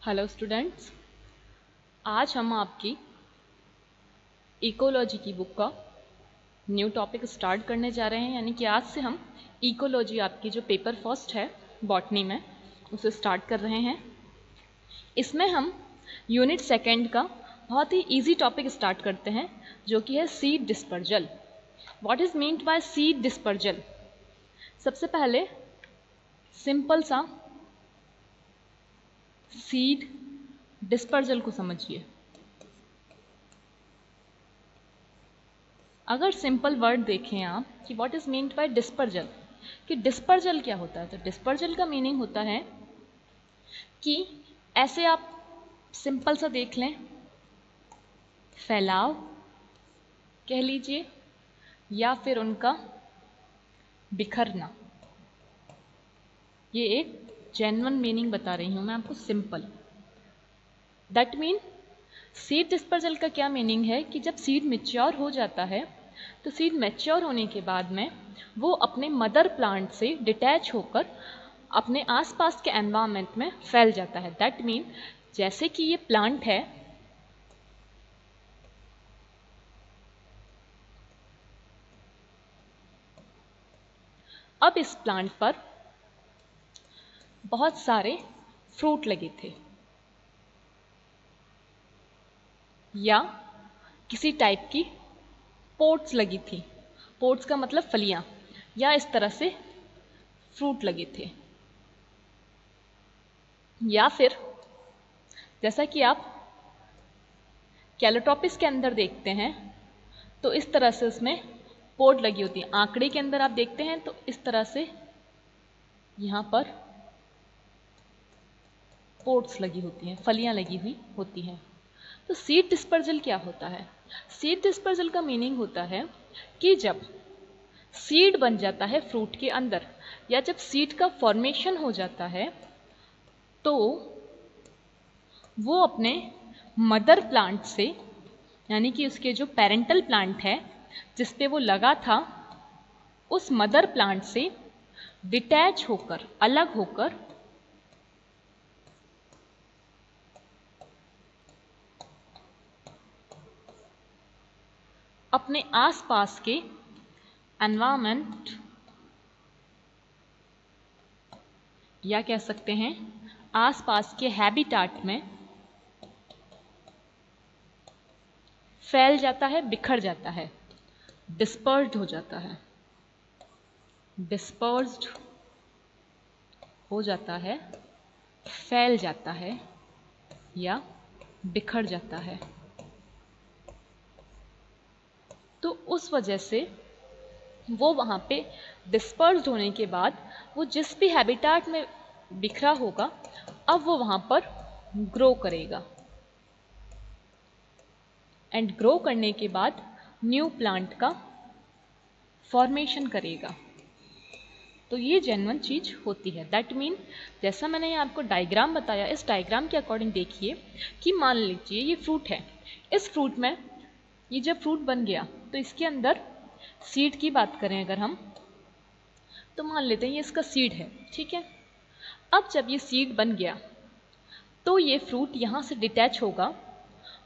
Hello students, आज हम आपकी इकोलॉजी की बुक का न्यू टॉपिक स्टार्ट करने जा रहे हैं। यानी कि आज से हम इकोलॉजी आपकी जो पेपर फर्स्ट है बॉटनी में उसे स्टार्ट कर रहे हैं। इसमें हम यूनिट सेकेंड का बहुत ही इजी टॉपिक स्टार्ट करते हैं जो कि है seed dispersal. What is meant by seed dispersal? सबसे पहले सिंपल सा सीड डिस्पर्जल को समझिए। अगर सिंपल वर्ड देखें आप कि what is meant by dispersal, कि डिस्पर्जल क्या होता है, तो डिस्पर्जल का मीनिंग होता है कि ऐसे आप सिंपल सा देख लें, फैलाव कह लीजिए या फिर उनका बिखरना। ये एक जेन्युइन मीनिंग बता रही हूं मैं आपको, simple. That mean seed dispersal का क्या मीनिंग है कि जब सीड मैच्योर हो जाता है तो सीड मैच्योर होने के बाद में वो अपने मदर प्लांट से डिटैच होकर अपने आसपास के एनवायरनमेंट में फैल जाता है। दैट मीन जैसे कि ये प्लांट है, अब इस प्लांट पर बहुत सारे फ्रूट लगे थे या किसी टाइप की पोट्स लगी थी। पोट्स का मतलब फलियां, या इस तरह से फ्रूट लगे थे। या फिर जैसा कि आप कैलोट्रोपिस के अंदर देखते हैं तो इस तरह से उसमें पोट लगी होती है। आंकड़े के अंदर आप देखते हैं तो इस तरह से यहां पर पोट्स लगी होती हैं, फलियां लगी हुई होती हैं। तो सीड डिस्पर्जल क्या होता है? सीड डिस्पर्जल का मीनिंग होता है कि जब सीड बन जाता है फ्रूट के अंदर या जब सीड का फॉर्मेशन हो जाता है तो वो अपने मदर प्लांट से, यानी कि उसके जो पेरेंटल प्लांट है जिस पे वो लगा था, उस मदर प्लांट से डिटैच होकर, अलग होकर अपने आसपास के एनवायरनमेंट या कह सकते हैं आसपास के हैबिटाट में फैल जाता है, बिखर जाता है, डिस्पर्स्ड हो जाता है। डिस्पर्स्ड हो जाता है, फैल जाता है या बिखर जाता है। तो उस वजह से वो वहाँ पे डिस्पर्स्ड होने के बाद वो जिस भी हैबिटाट में बिखरा होगा अब वो वहाँ पर ग्रो करेगा एंड ग्रो करने के बाद न्यू प्लांट का फॉर्मेशन करेगा। तो ये जेन्युइन चीज होती है। दैट मीन जैसा मैंने ये आपको डायग्राम बताया, इस डायग्राम के अकॉर्डिंग देखिए कि मान लीजिए ये फ्रूट है। इस फ्रूट में ये जब फ्रूट बन गया तो इसके अंदर सीड की बात करें अगर हम, तो मान लेते हैं ये इसका सीड है, ठीक है। अब जब ये सीड बन गया तो ये फ्रूट यहां से डिटैच होगा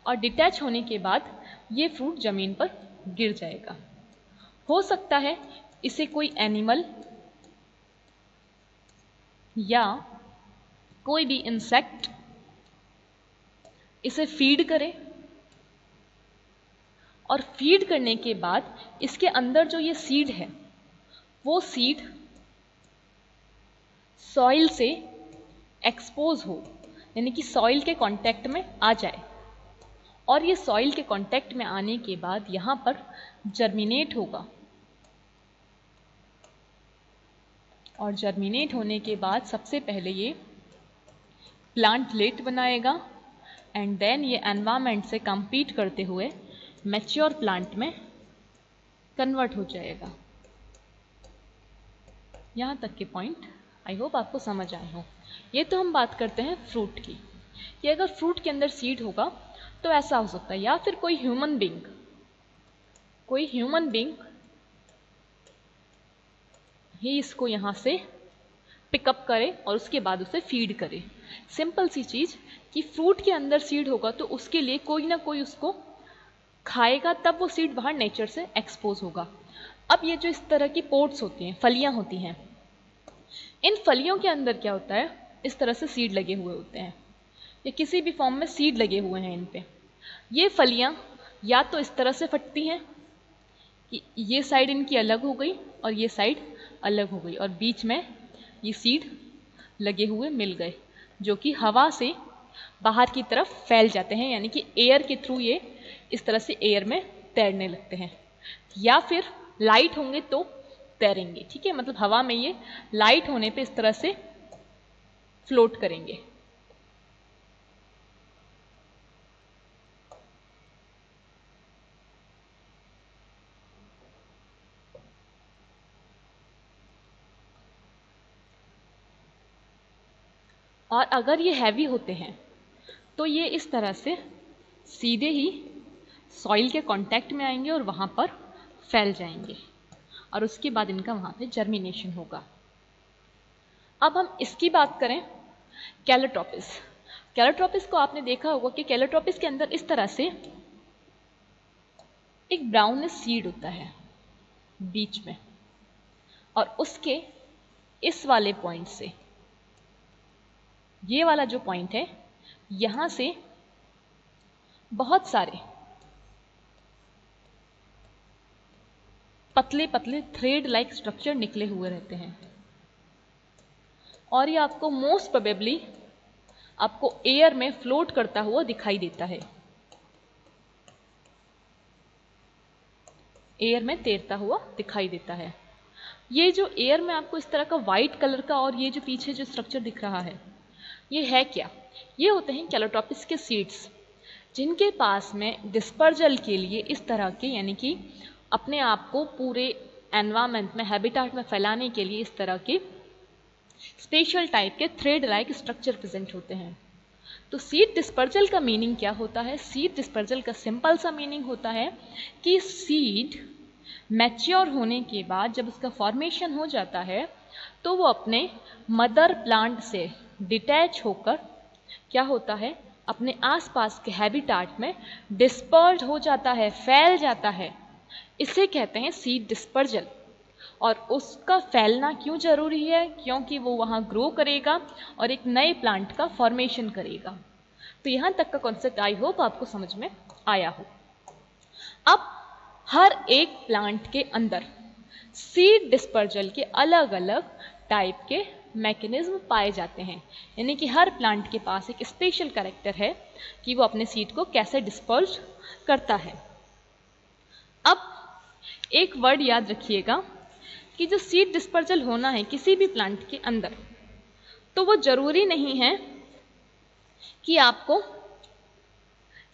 और डिटैच होने के बाद ये फ्रूट जमीन पर गिर जाएगा। हो सकता है इसे कोई एनिमल या कोई भी इंसेक्ट इसे फीड करे और फीड करने के बाद इसके अंदर जो ये सीड है वो सीड सॉइल से एक्सपोज हो, यानी कि सॉइल के कांटेक्ट में आ जाए और ये सॉइल के कांटेक्ट में आने के बाद यहां पर जर्मिनेट होगा और जर्मिनेट होने के बाद सबसे पहले ये प्लांटलेट बनाएगा एंड देन ये एनवायरनमेंट से कंपीट करते हुए मैच्योर प्लांट में कन्वर्ट हो जाएगा। यहां तक के पॉइंट आई होप आपको समझ आए हो। ये तो हम बात करते हैं फ्रूट की, कि अगर फ्रूट के अंदर सीड होगा तो ऐसा हो सकता है, या फिर कोई ह्यूमन बीइंग ही इसको यहां से पिकअप करे और उसके बाद उसे फीड करे। सिंपल सी चीज कि फ्रूट के अंदर सीड होगा तो उसके लिए कोई ना कोई उसको खाएगा, तब वो सीड बाहर नेचर से एक्सपोज होगा। अब ये जो इस तरह की पोर्ट्स होती हैं, फलियां होती हैं, इन फलियों के अंदर क्या होता है, इस तरह से सीड लगे हुए होते हैं या किसी भी फॉर्म में सीड लगे हुए हैं इन पे। ये फलियां या तो इस तरह से फटती हैं कि ये साइड इनकी अलग हो गई और ये साइड अलग हो गई और बीच में ये सीड लगे हुए मिल गए, जो कि हवा से बाहर की तरफ फैल जाते हैं, यानी कि एयर के थ्रू ये इस तरह से एयर में तैरने लगते हैं। या फिर लाइट होंगे तो तैरेंगे, ठीक है, मतलब हवा में ये लाइट होने पे इस तरह से फ्लोट करेंगे। और अगर ये हैवी होते हैं तो ये इस तरह से सीधे ही सॉइल के कांटेक्ट में आएंगे और वहां पर फैल जाएंगे और उसके बाद इनका वहां पे जर्मिनेशन होगा। अब हम इसकी बात करें कैलोट्रोपिस। कैलोट्रोपिस को आपने देखा होगा कि कैलोट्रोपिस के अंदर इस तरह से एक ब्राउनिश सीड होता है बीच में, और उसके इस वाले पॉइंट से, ये वाला जो पॉइंट है, यहां से बहुत सारे पतले पतले थ्रेड लाइक स्ट्रक्चर निकले हुए रहते हैं और ये आपको मोस्ट प्रोबेबली आपको एयर में फ्लोट करता हुआ दिखाई देता है, एयर में तैरता हुआ दिखाई देता है। ये जो एयर में आपको इस तरह का व्हाइट कलर का और ये जो पीछे जो स्ट्रक्चर दिख रहा है, ये है क्या? ये होते हैं कैलोट्रोपिस के सीड्स, जिनके पास में डिस्पर्जल के लिए इस तरह के, यानी कि अपने आप को पूरे एनवायरमेंट में, हैबिटेट में फैलाने के लिए इस तरह के स्पेशल टाइप के थ्रेड लाइक स्ट्रक्चर प्रेजेंट होते हैं। तो सीड डिस्पर्जल का मीनिंग क्या होता है? सीड डिस्पर्जल का सिंपल सा मीनिंग होता है कि सीड मैच्योर होने के बाद जब उसका फॉर्मेशन हो जाता है तो वो अपने मदर प्लांट से डिटैच होकर क्या होता है, अपने आसपास के हैबिटेट में डिस्पर्ज हो जाता है, फैल जाता है। इसे कहते हैं सीड डिस्पर्जल। और उसका फैलना क्यों जरूरी है? क्योंकि वो वहां ग्रो करेगा और एक नए प्लांट का फॉर्मेशन करेगा। तो यहां तक का कॉन्सेप्ट आई होप आपको समझ में आया हो। अब हर एक प्लांट के अंदर सीड डिस्पर्जल के अलग अलग टाइप के मैकेनिज्म पाए जाते हैं, यानी कि हर प्लांट के पास एक स्पेशल कैरेक्टर है कि वो अपने सीड को कैसे डिस्पर्ज करता है। अब एक वर्ड याद रखिएगा कि जो सीड डिस्पर्जल होना है किसी भी प्लांट के अंदर, तो वो जरूरी नहीं है कि आपको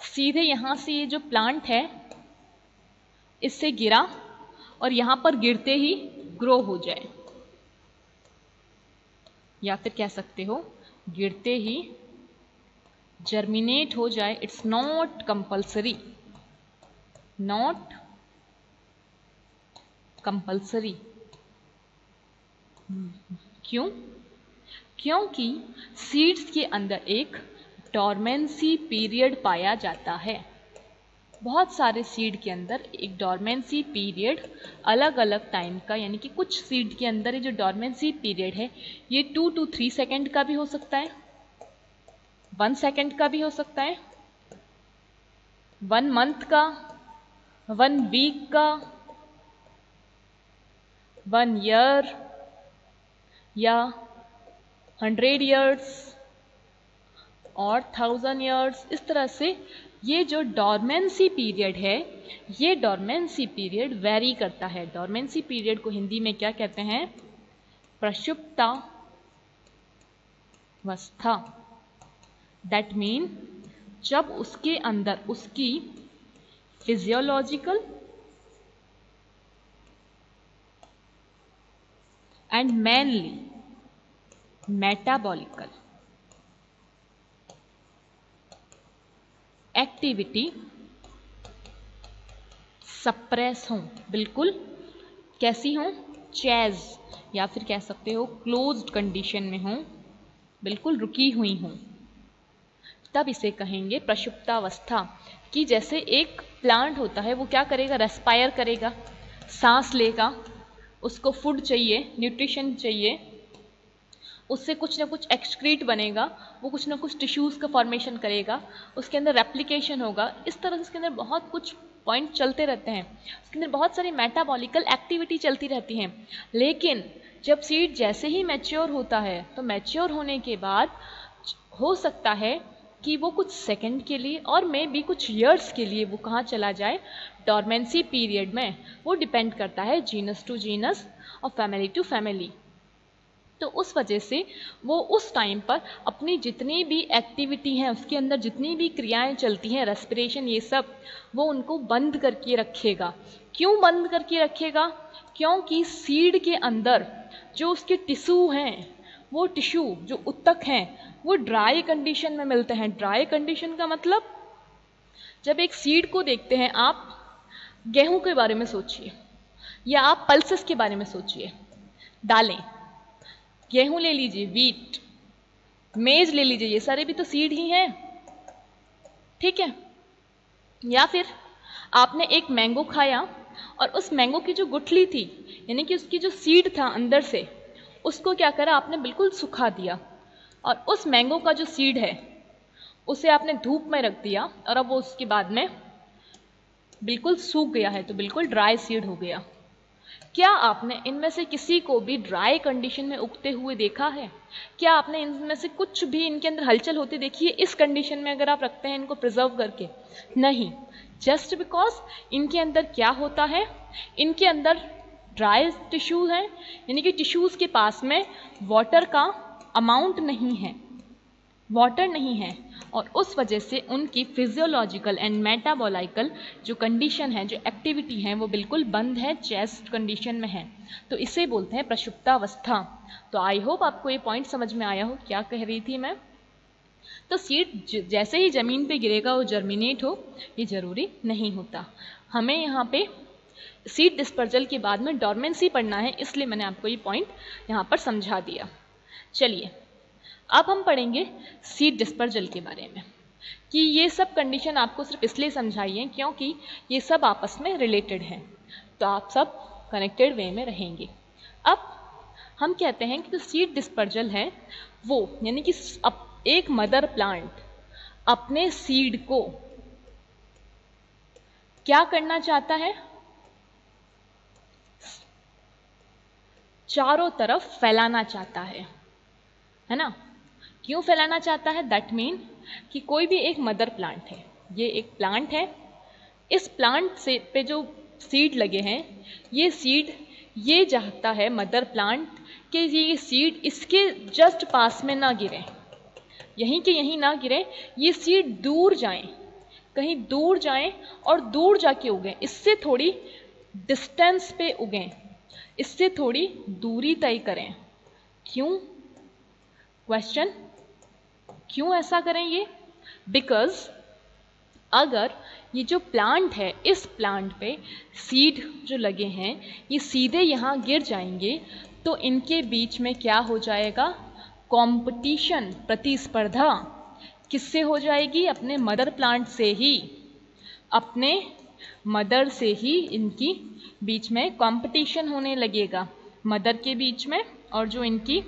सीधे यहां से ये जो प्लांट है इससे गिरा और यहां पर गिरते ही ग्रो हो जाए, या फिर कह सकते हो गिरते ही जर्मिनेट हो जाए। It's not compulsory, not compulsory. क्यों? क्योंकि सीड्स के अंदर एक डॉर्मेंसी पीरियड पाया जाता है। बहुत सारे सीड के अंदर एक डॉर्मेंसी पीरियड अलग अलग टाइम का, यानी कि कुछ सीड के अंदर ये जो डॉर्मेंसी पीरियड है ये 2 to 3 सेकेंड का भी हो सकता है, 1 सेकेंड का भी हो सकता है, 1 मंथ का, 1 वीक का, 1 ईयर या 100 ईयर्स और 1000 ईयर्स। इस तरह से ये जो डॉर्मेंसी पीरियड है, ये डॉर्मेंसी पीरियड वेरी करता है। डॉर्मेंसी पीरियड को हिंदी में क्या कहते हैं? प्रसुप्तावस्था। दैट मीन जब उसके अंदर उसकी physiological and mainly metabolical activity suppress हों, बिल्कुल कैसी हों? चेज, या फिर कह सकते हो क्लोज्ड कंडीशन में हों, बिल्कुल रुकी हुई हूं, तब इसे कहेंगे प्रसुप्तावस्था। कि जैसे एक प्लांट होता है, वो क्या करेगा, रेस्पायर करेगा, सांस लेगा, उसको फूड चाहिए, न्यूट्रिशन चाहिए, उससे कुछ ना कुछ एक्सक्रीट बनेगा, वो कुछ ना कुछ टिश्यूज़ का फॉर्मेशन करेगा, उसके अंदर रेप्लिकेशन होगा, इस तरह से उसके अंदर बहुत कुछ पॉइंट चलते रहते हैं, उसके अंदर बहुत सारी मेटाबॉलिकल एक्टिविटी चलती रहती हैं। लेकिन जब सीड जैसे ही मैच्योर होता है, तो मैच्योर होने के बाद हो सकता है कि वो कुछ सेकंड के लिए और मे बी कुछ ईयर्स के लिए वो कहाँ चला जाए, डॉर्मेंसी पीरियड में। वो डिपेंड करता है जीनस टू जीनस और फैमिली टू फैमिली। तो उस वजह से वो उस टाइम पर अपनी जितनी भी एक्टिविटी हैं, उसके अंदर जितनी भी क्रियाएं चलती हैं, रेस्पिरेशन, ये सब, वो उनको बंद करके रखेगा। क्यों बंद करके रखेगा? क्योंकि सीड के अंदर जो उसके टिश्यू हैं, वो टिश्यू जो उत्तक हैं, वो ड्राई कंडीशन में मिलते हैं। ड्राई कंडीशन का मतलब, जब एक सीड को देखते हैं आप, गेहूं के बारे में सोचिए या आप पल्सेस के बारे में सोचिए, दालें, गेहूं ले लीजिए, वीट, मेज ले लीजिए, ये सारे भी तो सीड ही हैं, ठीक है। या फिर आपने एक मैंगो खाया और उस मैंगो की जो गुठली थी, यानी कि उसकी जो सीड था अंदर से, उसको क्या करा आपने, बिल्कुल सुखा दिया, और उस मैंगो का जो सीड है उसे आपने धूप में रख दिया, और अब वो उसके बाद में बिल्कुल सूख गया है, तो बिल्कुल ड्राई सीड हो गया। क्या आपने इनमें से किसी को भी ड्राई कंडीशन में उगते हुए देखा है? क्या आपने इनमें से कुछ भी इनके अंदर हलचल होती देखी है इस कंडीशन में, अगर आप रखते हैं इनको प्रिजर्व करके? नहीं। जस्ट बिकॉज इनके अंदर क्या होता है, इनके अंदर ड्राई टिश्यूज हैं, यानी कि टिश्यूज के पास में वाटर का अमाउंट नहीं है, वाटर नहीं है, और उस वजह से उनकी फिजियोलॉजिकल एंड मेटाबॉलिकल जो कंडीशन है, जो एक्टिविटी है, वो बिल्कुल बंद है, चेस्ट कंडीशन में है। तो इसे बोलते हैं प्रसुप्तावस्था। तो आई होप आपको ये पॉइंट समझ में आया हो क्या कह रही थी मैं। तो सीड जैसे ही जमीन पे गिरेगा वो जर्मिनेट हो, ये जरूरी नहीं होता। हमें यहाँ पे सीड डिस्पर्जल के बाद में डॉर्मेंसी पढ़ना है, इसलिए मैंने आपको ये पॉइंट यहाँ पर समझा दिया। चलिए अब हम पढ़ेंगे सीड डिस्पर्जल के बारे में, कि ये सब कंडीशन आपको सिर्फ इसलिए समझाई है क्योंकि ये सब आपस में रिलेटेड हैं, तो आप सब कनेक्टेड वे में रहेंगे। अब हम कहते हैं कि जो सीड डिस्पर्जल है वो, यानी कि एक मदर प्लांट अपने सीड को क्या करना चाहता है, चारों तरफ फैलाना चाहता है ना। क्यों फैलाना चाहता है? दैट मीन कि कोई भी एक मदर प्लांट है, ये एक प्लांट है, इस प्लांट से पे जो सीड लगे हैं, ये सीड ये चाहता है मदर प्लांट कि ये सीड इसके जस्ट पास में ना गिरे, यहीं के यहीं ना गिरे, ये सीड दूर जाएं, कहीं दूर जाएं और दूर जाके उगें, इससे थोड़ी डिस्टेंस पे उगें, इससे थोड़ी दूरी तय करें। क्यों? क्वेश्चन, क्यों ऐसा करें ये? बिकॉज अगर ये जो प्लांट है, इस प्लांट पे सीड जो लगे हैं ये सीधे यहाँ गिर जाएंगे, तो इनके बीच में क्या हो जाएगा? कंपटीशन, प्रतिस्पर्धा। किससे हो जाएगी? अपने मदर प्लांट से ही, अपने मदर से ही इनकी बीच में कंपटीशन होने लगेगा, मदर के बीच में, और जो इनकी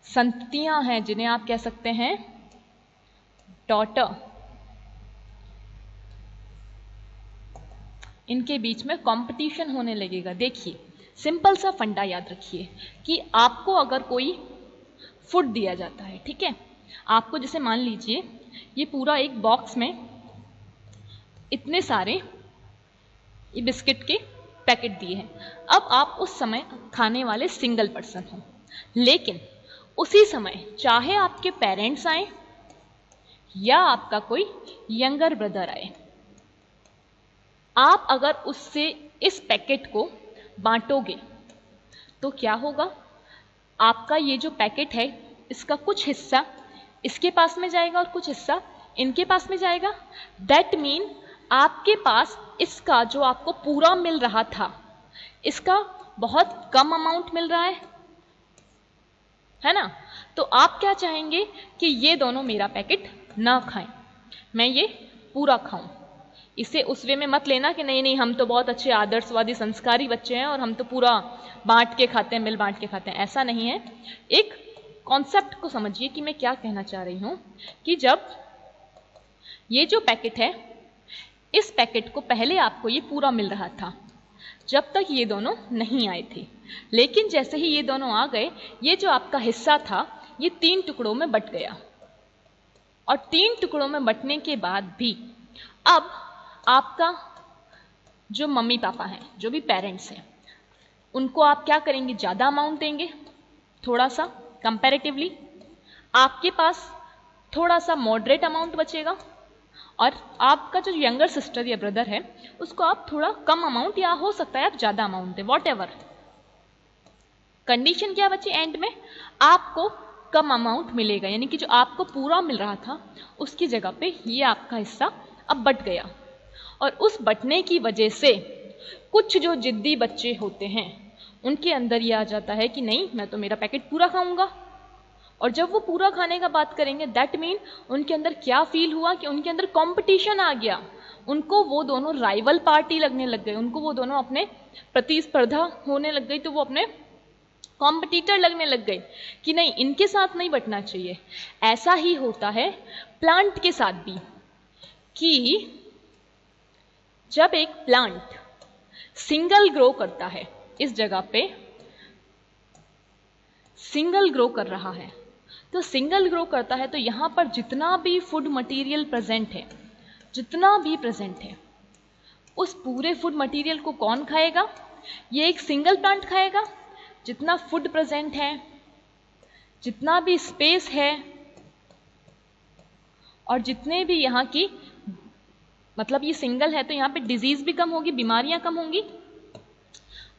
संततियां हैं, जिन्हें आप कह सकते हैं डॉटर, इनके बीच में कंपटीशन होने लगेगा। देखिए सिंपल सा फंडा याद रखिए कि आपको अगर कोई फूड दिया जाता है, ठीक है, आपको जैसे मान लीजिए ये पूरा एक बॉक्स में इतने सारे ये बिस्किट के पैकेट दिए हैं, अब आप उस समय खाने वाले सिंगल पर्सन हो, लेकिन उसी समय चाहे आपके पेरेंट्स आए या आपका कोई यंगर ब्रदर आए, आप अगर उससे इस पैकेट को बांटोगे तो क्या होगा? आपका ये जो पैकेट है इसका कुछ हिस्सा इसके पास में जाएगा और कुछ हिस्सा इनके पास में जाएगा। दैट मीन आपके पास इसका जो आपको पूरा मिल रहा था, इसका बहुत कम अमाउंट मिल रहा है ना। तो आप क्या चाहेंगे कि ये दोनों मेरा पैकेट ना खाएं, मैं ये पूरा खाऊं। इसे उस वे में मत लेना कि नहीं नहीं हम तो बहुत अच्छे आदर्शवादी संस्कारी बच्चे हैं और हम तो पूरा बांट के खाते हैं, मिल बांट के खाते हैं, ऐसा नहीं है। एक कॉन्सेप्ट को समझिए कि मैं क्या कहना चाह रही हूं कि जब ये जो पैकेट है, इस पैकेट को पहले आपको ये पूरा मिल रहा था जब तक ये दोनों नहीं आए थे, लेकिन जैसे ही ये दोनों आ गए, ये जो आपका हिस्सा था ये 3 टुकड़ों में बट गया। और 3 टुकड़ों में बटने के बाद भी अब आपका जो मम्मी पापा हैं, जो भी पेरेंट्स हैं, उनको आप क्या करेंगे, ज्यादा अमाउंट देंगे, थोड़ा सा कंपैरेटिवली। आपके पास थोड़ा सा मॉडरेट अमाउंट बचेगा और आपका जो यंगर सिस्टर या ब्रदर है उसको आप थोड़ा कम अमाउंट, या हो सकता है आप ज्यादा अमाउंट दें, वॉट एवर। कंडीशन क्या बची एंड में, आपको कम अमाउंट मिलेगा, यानी कि जो आपको पूरा मिल रहा था उसकी जगह पे ये आपका हिस्सा अब बट गया। और उस बटने की वजह से कुछ जो जिद्दी बच्चे होते हैं उनके अंदर ये आ जाता है कि नहीं मैं तो मेरा पैकेट पूरा खाऊंगा। और जब वो पूरा खाने का बात करेंगे, दैट मीन उनके अंदर क्या फील हुआ कि उनके अंदर कंपटीशन आ गया, उनको वो दोनों राइवल पार्टी लगने लग गए, उनको वो दोनों अपने प्रतिस्पर्धा होने लग गई, तो वो अपने कॉम्पिटिटर लगने लग गए कि नहीं इनके साथ नहीं बटना चाहिए। ऐसा ही होता है प्लांट के साथ भी कि जब एक प्लांट सिंगल ग्रो करता है, इस जगह पे सिंगल ग्रो कर रहा है, तो सिंगल ग्रो करता है तो यहां पर जितना भी फूड मटेरियल प्रेजेंट है, जितना भी प्रेजेंट है, उस पूरे फूड मटेरियल को कौन खाएगा, ये एक सिंगल प्लांट खाएगा। जितना फूड प्रेजेंट है, जितना भी स्पेस है, और जितने भी यहाँ की, मतलब ये सिंगल है तो यहाँ पे डिजीज भी कम होगी, बीमारियां कम होंगी,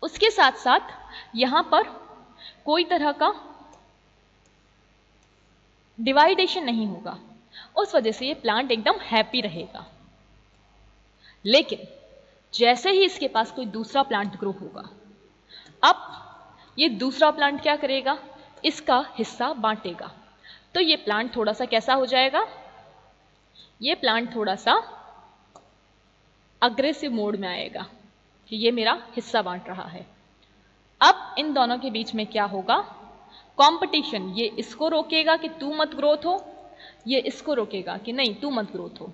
उसके साथ साथ यहां पर कोई तरह का डिवाइडेशन नहीं होगा, उस वजह से ये प्लांट एकदम हैप्पी रहेगा। लेकिन जैसे ही इसके पास कोई दूसरा प्लांट ग्रो होगा, अब ये दूसरा प्लांट क्या करेगा, इसका हिस्सा बांटेगा, तो ये प्लांट थोड़ा सा कैसा हो जाएगा, ये प्लांट थोड़ा सा अग्रेसिव मोड में आएगा कि ये मेरा हिस्सा बांट रहा है। अब इन दोनों के बीच में क्या होगा, कंपटीशन। ये इसको रोकेगा कि तू मत ग्रोथ हो, ये इसको रोकेगा कि नहीं तू मत ग्रोथ हो।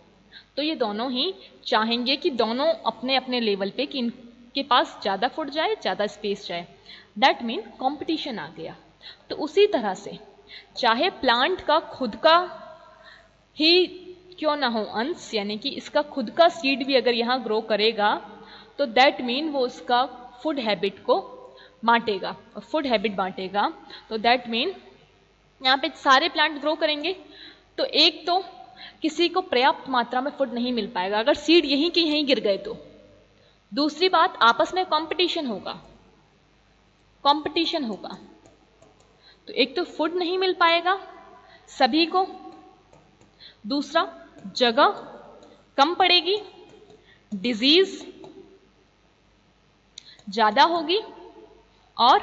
तो ये दोनों ही चाहेंगे कि दोनों अपने अपने लेवल पे कि इनके पास ज्यादा फूड जाए, ज्यादा स्पेस जाए, दैट मीन कंपटीशन आ गया। तो उसी तरह से चाहे प्लांट का खुद का ही क्यों ना हो अंश, यानी कि इसका खुद का सीड भी अगर यहाँ ग्रो करेगा तो दैट मीन वो उसका फूड हैबिट को बांटेगा, और फूड हैबिट बांटेगा तो दैट मीन यहाँ पे सारे प्लांट ग्रो करेंगे तो एक तो किसी को पर्याप्त मात्रा में फूड नहीं मिल पाएगा अगर सीड यहीं के यहीं गिर गए तो। दूसरी बात, आपस में कंपटीशन होगा, कंपटीशन होगा तो एक तो फूड नहीं मिल पाएगा सभी को, दूसरा जगह कम पड़ेगी, डिजीज ज्यादा होगी, और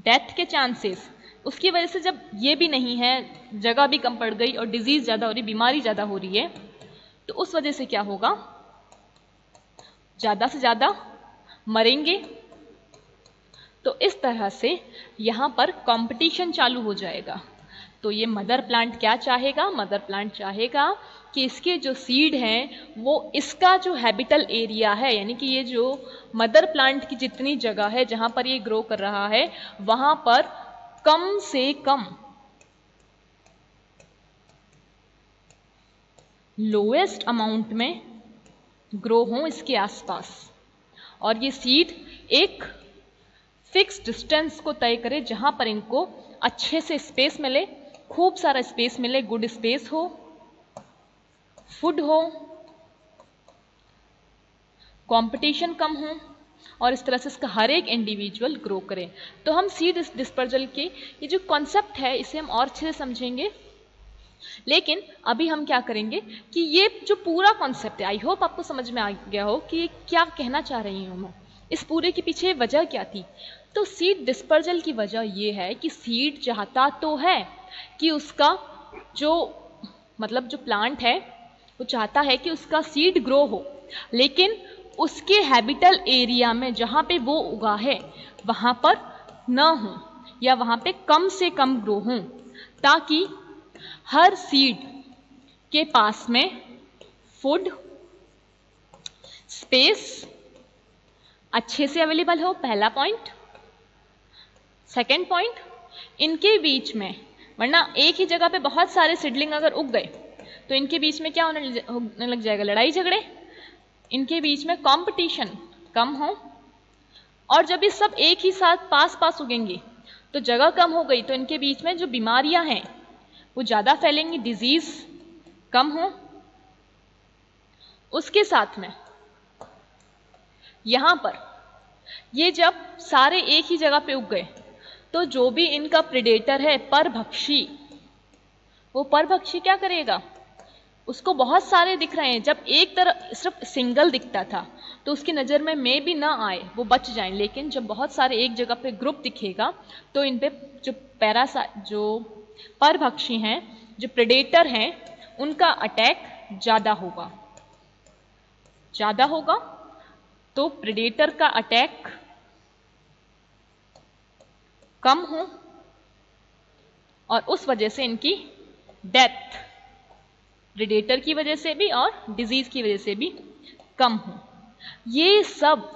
डेथ के चांसेस, उसकी वजह से जब ये भी नहीं है, जगह भी कम पड़ गई और डिजीज ज्यादा हो रही, बीमारी ज्यादा हो रही है, तो उस वजह से क्या होगा, ज्यादा से ज्यादा मरेंगे। तो इस तरह से यहां पर कंपटीशन चालू हो जाएगा। तो ये मदर प्लांट क्या चाहेगा, मदर प्लांट चाहेगा कि इसके जो सीड हैं वो इसका जो हैबिटल एरिया है, यानी कि ये जो मदर प्लांट की जितनी जगह है जहां पर ये ग्रो कर रहा है वहां पर कम से कम लोएस्ट अमाउंट में ग्रो हो इसके आसपास, और ये सीड एक फिक्स डिस्टेंस को तय करे जहां पर इनको अच्छे से स्पेस मिले, खूब सारा स्पेस मिले, गुड स्पेस हो, फूड हो, कंपटीशन कम हो, और इस तरह से इसका हर एक इंडिविजुअल ग्रो करे। तो हम सीड डिस्पर्जल के ये जो कॉन्सेप्ट है इसे हम और अच्छे से समझेंगे, लेकिन अभी हम क्या करेंगे कि ये जो पूरा कॉन्सेप्ट है, आई होप आपको समझ में आ गया हो कि ये क्या कहना चाह रही हूं मैं। इस पूरे के पीछे वजह क्या थी? तो सीड डिस्पर्जल की वजह ये है कि सीड चाहता तो है कि उसका जो जो प्लांट है वो चाहता है कि उसका सीड ग्रो हो, लेकिन उसके हैबिटल एरिया में जहाँ पे वो उगा है वहाँ पर न हो या वहाँ पे कम से कम ग्रो हो, ताकि हर सीड के पास में फूड स्पेस अच्छे से अवेलेबल हो, पहला पॉइंट। सेकंड पॉइंट, इनके बीच में, वरना एक ही जगह पे बहुत सारे सीडलिंग अगर उग गए तो इनके बीच में क्या होने लग जाएगा? लड़ाई झगड़े। इनके बीच में कंपटीशन कम हो, और जब ये सब एक ही साथ पास पास उगेंगे तो जगह कम हो गई, तो इनके बीच में जो बीमारियां हैं वो ज्यादा फैलेंगी, डिजीज कम हो। उसके साथ में यहां पर ये जब सारे एक ही जगह पे उग गए तो जो भी इनका प्रेडेटर है परभक्षी, वो परभक्षी क्या करेगा? उसको बहुत सारे दिख रहे हैं। जब एक तरफ सिर्फ सिंगल दिखता था तो उसकी नज़र में मे भी ना आए, वो बच जाएं, लेकिन जब बहुत सारे एक जगह पे ग्रुप दिखेगा तो इन पे जो परभक्षी हैं, जो प्रेडेटर हैं, उनका अटैक ज़्यादा होगा। तो प्रेडेटर का अटैक कम हो और उस वजह से इनकी डेथ प्रेडेटर की वजह से भी और डिजीज की वजह से भी कम हो। ये सब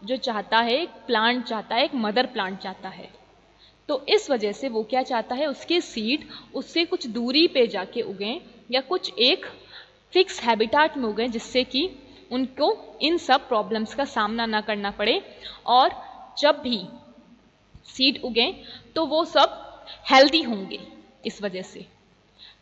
जो चाहता है एक प्लांट चाहता है, एक मदर प्लांट चाहता है। तो इस वजह से वो क्या चाहता है? उसके सीड उससे कुछ दूरी पे जाके उगें या कुछ एक फिक्स हैबिटाट में उगें, जिससे कि उनको इन सब प्रॉब्लम्स का सामना ना करना पड़े, और जब भी सीड उगें तो वो सब हेल्दी होंगे। इस वजह से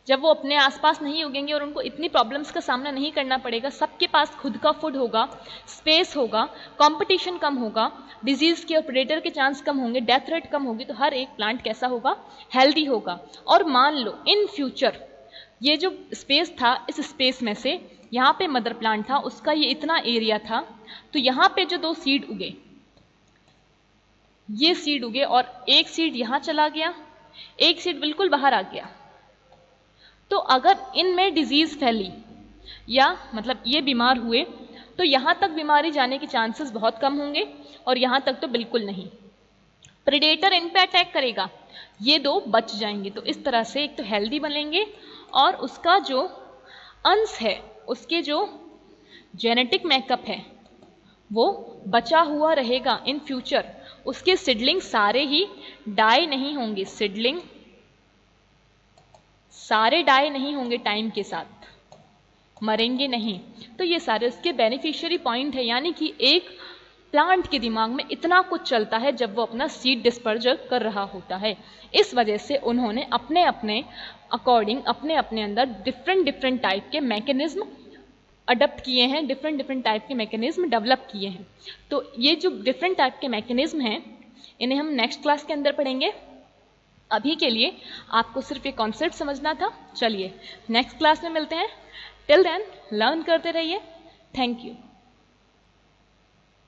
जब वो अपने आसपास नहीं उगेंगे और उनको इतनी प्रॉब्लम्स का सामना नहीं करना पड़ेगा, सबके पास खुद का फूड होगा, स्पेस होगा, कंपटीशन कम होगा, डिजीज के और प्रेडेटर के चांस कम होंगे, डेथ रेट कम होगी, तो हर एक प्लांट कैसा होगा? हेल्दी होगा। और मान लो इन फ्यूचर ये जो स्पेस था, इस स्पेस में से यहाँ पे मदर प्लांट था, उसका ये इतना एरिया था, तो यहाँ पे जो दो सीड उगे, ये सीड उगे और एक सीड यहाँ चला गया, एक सीड बिल्कुल बाहर आ गया, तो अगर इनमें डिजीज फैली या ये बीमार हुए तो यहां तक बीमारी जाने के चांसेस बहुत कम होंगे और यहां तक तो बिल्कुल नहीं। प्रेडेटर इन पे अटैक करेगा, ये दो बच जाएंगे। तो इस तरह से एक तो हेल्दी बनेंगे और उसका जो अंश है, उसके जो जेनेटिक मेकअप है वो बचा हुआ रहेगा इन फ्यूचर। उसके सिडलिंग सारे ही डाई नहीं होंगे, सिडलिंग सारे डाई नहीं होंगे, टाइम के साथ मरेंगे नहीं। तो ये सारे उसके बेनिफिशियरी पॉइंट है, यानी कि एक प्लांट के दिमाग में इतना कुछ चलता है जब वो अपना सीड डिस्पर्जल कर रहा होता है। इस वजह से उन्होंने अपने अपने अकॉर्डिंग अपने अपने अंदर डिफरेंट टाइप के मैकेनिज्म अडप्ट किए हैं, डिफरेंट टाइप के मैकेनिज्म डेवलप किए हैं। तो ये जो डिफरेंट टाइप के मैकेनिज्म हैं, इन्हें हम नेक्स्ट क्लास के अंदर पढ़ेंगे। अभी के लिए आपको सिर्फ ये कॉन्सेप्ट समझना था। चलिए नेक्स्ट क्लास में मिलते हैं। टिल देन लर्न करते रहिए। Thank you.